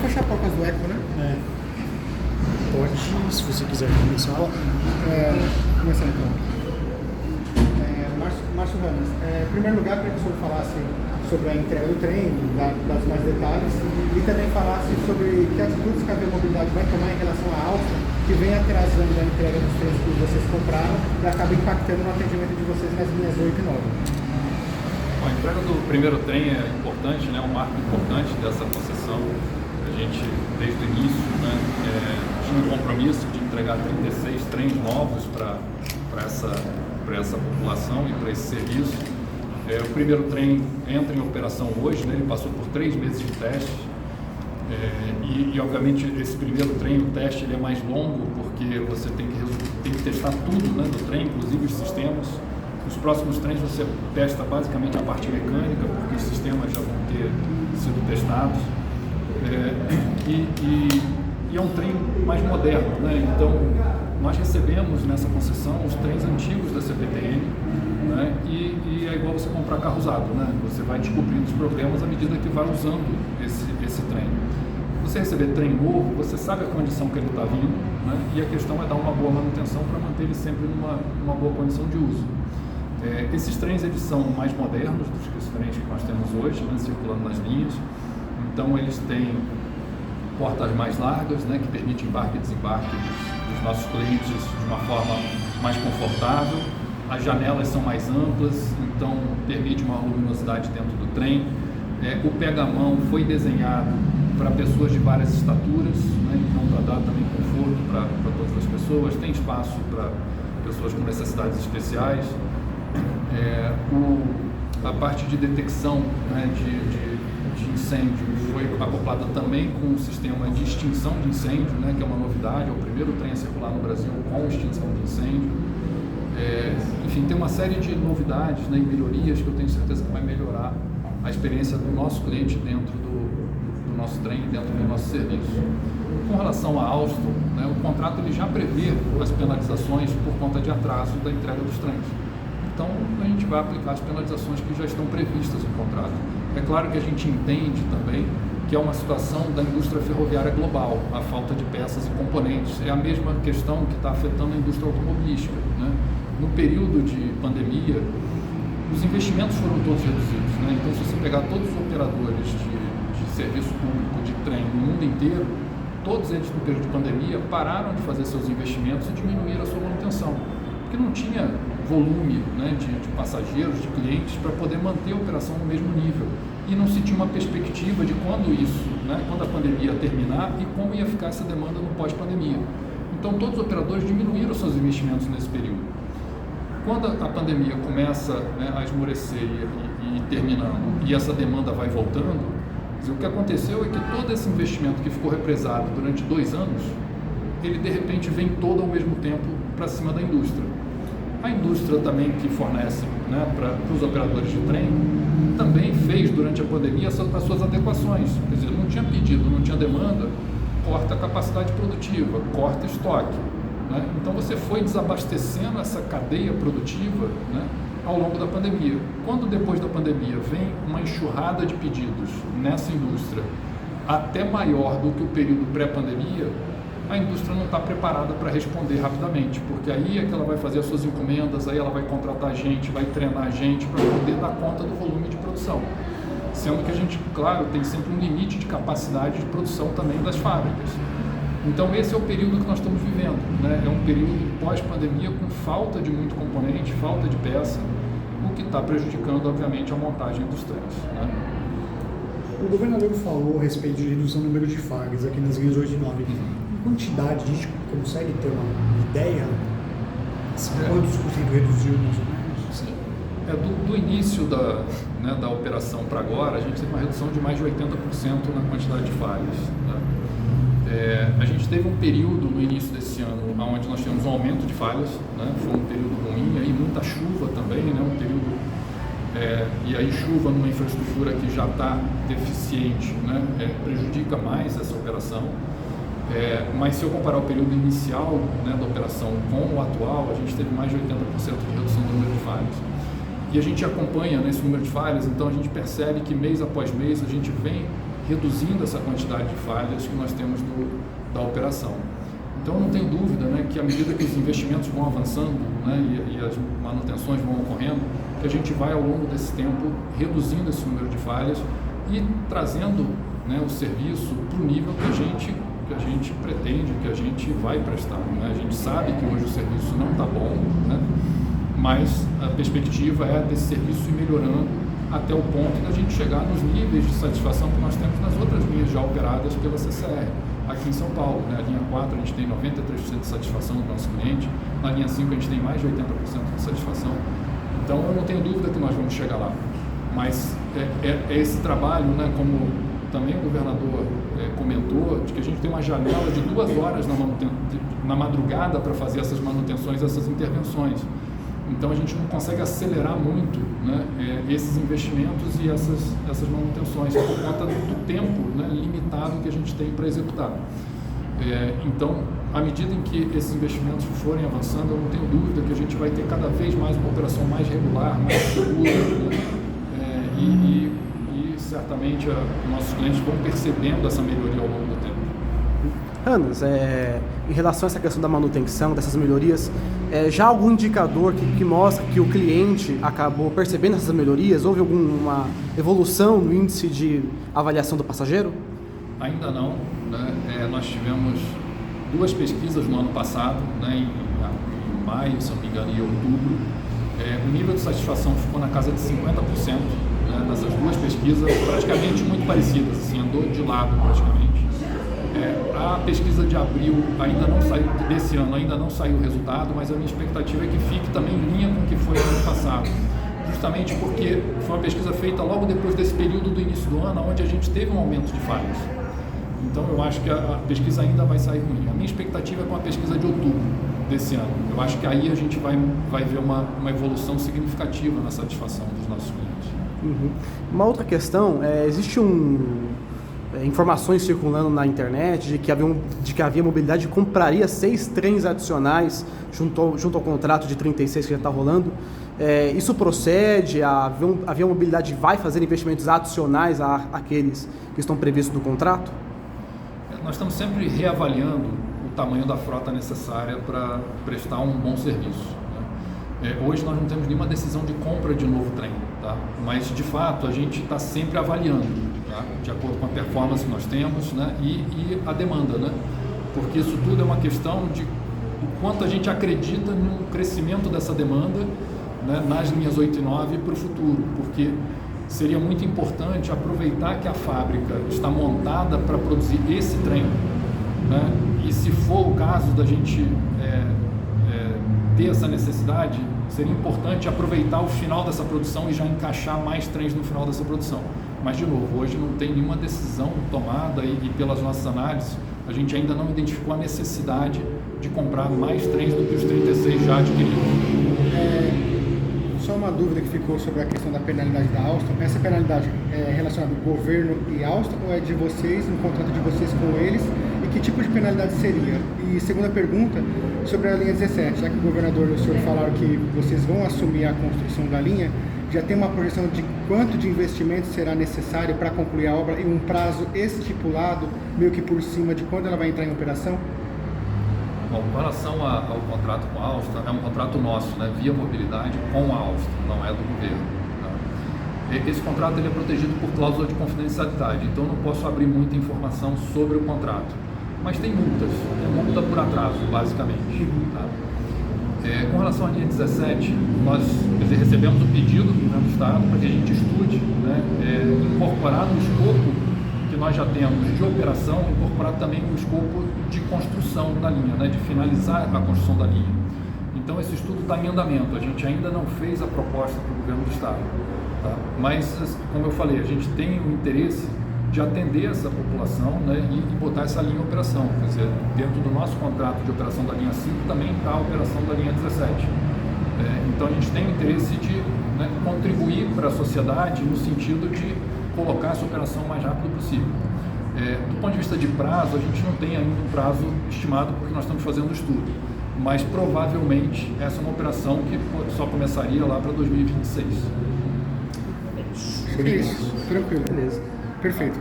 fechar a porta do eco, né? Pode, se você quiser começar. Começando então. Márcio Ramos, em primeiro lugar, queria que o senhor falasse sobre a entrega do trem, das mais detalhes, e também falasse sobre que atitudes que a Mobilidade vai tomar em relação à Alfa, que vem atrasando a entrega dos trens que vocês compraram e acaba impactando no atendimento de vocês nas linhas 8 e 9. Bom, a entrega do primeiro trem é importante, né, um marco importante dessa concessão. A gente, desde o início, né, tinha um compromisso de entregar 36 trens novos para essa população e para esse serviço. O primeiro trem entra em operação hoje, né, ele passou por 3 meses de teste. E obviamente esse primeiro trem, o teste ele é mais longo porque você tem que testar tudo, né, do trem, inclusive os sistemas. Os próximos trens você testa basicamente a parte mecânica, porque os sistemas já vão ter sido testados. E é um trem mais moderno, né? Então nós recebemos nessa concessão os trens antigos da CPTM, né? E é igual você comprar carro usado, né? Você vai descobrindo os problemas à medida que vai usando esse trem. Você receber trem novo, você sabe a condição que ele está vindo, né? E a questão é dar uma boa manutenção para manter ele sempre numa boa condição de uso. Esses trens eles são mais modernos do que os trens que nós temos hoje, né, circulando nas linhas. Então eles têm portas mais largas, né, que permitem embarque e desembarque dos nossos clientes de uma forma mais confortável. As janelas são mais amplas, então permite uma luminosidade dentro do trem. O pega-mão foi desenhado para pessoas de várias estaturas, né, então para dar também conforto para todas as pessoas. Tem espaço para pessoas com necessidades especiais. A parte de detecção, né, de incêndio foi acoplada também com um sistema de extinção de incêndio, né, que é uma novidade, é o primeiro trem a circular no Brasil com extinção de incêndio. Enfim, tem uma série de novidades, né, e melhorias que eu tenho certeza que vai melhorar a experiência do nosso cliente dentro do nosso trem, dentro do nosso serviço. Com relação à Alstom, né, o contrato ele já prevê as penalizações por conta de atraso da entrega dos trens. Então, a gente vai aplicar as penalizações que já estão previstas no contrato. É claro que a gente entende também que é uma situação da indústria ferroviária global, a falta de peças e componentes. É a mesma questão que está afetando a indústria automobilística, né? No período de pandemia, os investimentos foram todos reduzidos, né? Então, se você pegar todos os operadores de serviço público, de trem no mundo inteiro, todos eles no período de pandemia pararam de fazer seus investimentos e diminuíram a sua manutenção, porque não tinha volume, né, de passageiros, de clientes para poder manter a operação no mesmo nível e não se tinha uma perspectiva de quando isso, né, quando a pandemia terminar e como ia ficar essa demanda no pós-pandemia. Então todos os operadores diminuíram seus investimentos nesse período. Quando a pandemia começa, né, a esmorecer e terminando e essa demanda vai voltando, o que aconteceu é que todo esse investimento que ficou represado durante 2 anos, ele de repente vem todo ao mesmo tempo para cima da indústria. A indústria também que fornece, né, para os operadores de trem, também fez durante a pandemia as suas adequações. Quer dizer, não tinha pedido, não tinha demanda, corta a capacidade produtiva, corta estoque, né? Então você foi desabastecendo essa cadeia produtiva, né, ao longo da pandemia. Quando depois da pandemia vem uma enxurrada de pedidos nessa indústria, até maior do que o período pré-pandemia, a indústria não está preparada para responder rapidamente, porque aí é que ela vai fazer as suas encomendas, aí ela vai contratar gente, vai treinar gente para poder dar conta do volume de produção. Sendo que a gente, claro, tem sempre um limite de capacidade de produção também das fábricas. Então esse é o período que nós estamos vivendo, né? É um período pós-pandemia com falta de muito componente, falta de peça, o que está prejudicando, obviamente, a montagem dos trens, né? O governador falou a respeito de redução do número de vagas aqui nas linhas 8 e 9. Quantidade, a gente consegue ter uma ideia? Quantos por cento reduziu, mais ou menos? Sim. Do início da operação para agora, a gente teve uma redução de mais de 80% na quantidade de falhas, né? A gente teve um período no início desse ano onde nós tivemos um aumento de falhas, né? Foi um período ruim, aí muita chuva também, né? Um período, e aí chuva numa infraestrutura que já está deficiente, né? Prejudica mais essa operação. Mas se eu comparar o período inicial, né, da operação com o atual, a gente teve mais de 80% de redução do número de falhas. E a gente acompanha nesse número de falhas, então a gente percebe que mês após mês a gente vem reduzindo essa quantidade de falhas que nós temos da operação. Então, eu não tenho dúvida, né, que à medida que os investimentos vão avançando, né, e as manutenções vão ocorrendo, que a gente vai, ao longo desse tempo, reduzindo esse número de falhas e trazendo, né, o serviço para o nível que a gente pretende, que a gente vai prestar. Né? A gente sabe que hoje o serviço não está bom, né? Mas a perspectiva é desse serviço ir melhorando até o ponto da gente chegar nos níveis de satisfação que nós temos nas outras linhas já operadas pela CCR. Aqui em São Paulo, né? A linha 4 a gente tem 93% de satisfação do nosso cliente, na linha 5 a gente tem mais de 80% de satisfação. Então eu não tenho dúvida que nós vamos chegar lá. Mas é esse trabalho, né, como também o governador comentou, de que a gente tem uma janela de 2 horas na madrugada para fazer essas manutenções, essas intervenções. Então a gente não consegue acelerar muito, né, esses investimentos e essas manutenções por conta do tempo, né, limitado que a gente tem para executar. Então, à medida em que esses investimentos forem avançando, eu não tenho dúvida que a gente vai ter cada vez mais uma operação mais regular, mais segura, né, e certamente nossos clientes vão percebendo essa melhoria ao longo do tempo. Hannas, em relação a essa questão da manutenção, dessas melhorias, já há algum indicador que mostra que o cliente acabou percebendo essas melhorias? Houve alguma evolução no índice de avaliação do passageiro? Ainda não, né? Nós tivemos 2 pesquisas no ano passado, né, em maio, se não me engano, e outubro. O nível de satisfação ficou na casa de 50%, né, nessas 2 pesquisas, praticamente muito parecidas, assim, andou de lado praticamente. A pesquisa de abril ainda não saiu, desse ano ainda não saiu o resultado, mas a minha expectativa é que fique também em linha com o que foi no ano passado. Justamente porque foi uma pesquisa feita logo depois desse período do início do ano, onde a gente teve um aumento de falhas. Então eu acho que a pesquisa ainda vai sair ruim. A minha expectativa é com a pesquisa de outubro desse ano. Eu acho que aí a gente vai ver uma evolução significativa na satisfação dos nossos clientes. Uhum. Uma outra questão, existe informações circulando na internet de que a Via Mobilidade compraria 6 trens adicionais junto ao contrato de 36 que já está rolando. Isso procede? A Via Mobilidade vai fazer investimentos adicionais àqueles que estão previstos no contrato? Nós estamos sempre reavaliando o tamanho da frota necessária para prestar um bom serviço. Hoje nós não temos nenhuma decisão de compra de novo trem, tá? Mas de fato a gente está sempre avaliando, tá? De acordo com a performance que nós temos, né? e a demanda, né? Porque isso tudo é uma questão de o quanto a gente acredita no crescimento dessa demanda, né, nas linhas 8 e 9 para o futuro, porque seria muito importante aproveitar que a fábrica está montada para produzir esse trem, né? E se for o caso da gente ter essa necessidade, seria importante aproveitar o final dessa produção e já encaixar mais trens no final dessa produção. Mas, de novo, hoje não tem nenhuma decisão tomada e pelas nossas análises, a gente ainda não identificou a necessidade de comprar mais trens do que os 36 já adquiridos. Só uma dúvida que ficou sobre a questão da penalidade da Alstom. Essa penalidade é relacionada ao governo e Alstom ou é de vocês, no contrato de vocês com eles? E que tipo de penalidade seria? E segunda pergunta, sobre a linha 17, já que o governador e o senhor falaram que vocês vão assumir a construção da linha, já tem uma projeção de quanto de investimento será necessário para concluir a obra e um prazo estipulado, meio que por cima de quando ela vai entrar em operação? Bom, com relação ao contrato com a Alstom, é um contrato nosso, né, Via Mobilidade com a Alstom, não é do governo. Tá? Esse contrato ele é protegido por cláusula de confidencialidade, então eu não posso abrir muita informação sobre o contrato. Mas tem multas, é multa por atraso, basicamente. Tá? Com relação à linha 17, nós recebemos o pedido do governo do Estado para que a gente estude, né, incorporar no escopo que nós já temos de operação, incorporar também o escopo de construção da linha, né, de finalizar a construção da linha. Então esse estudo está em andamento, a gente ainda não fez a proposta para o governo do Estado. Tá? Mas, como eu falei, a gente tem o interesse de atender essa população, né, e botar essa linha em operação. Quer dizer, dentro do nosso contrato de operação da linha 5 também está a operação da linha 17. Então a gente tem o interesse de, né, contribuir para a sociedade no sentido de colocar essa operação o mais rápido possível. Do ponto de vista de prazo, a gente não tem ainda um prazo estimado porque nós estamos fazendo o estudo, mas provavelmente essa é uma operação que só começaria lá para 2026. Isso, tranquilo. Beleza. Perfeito.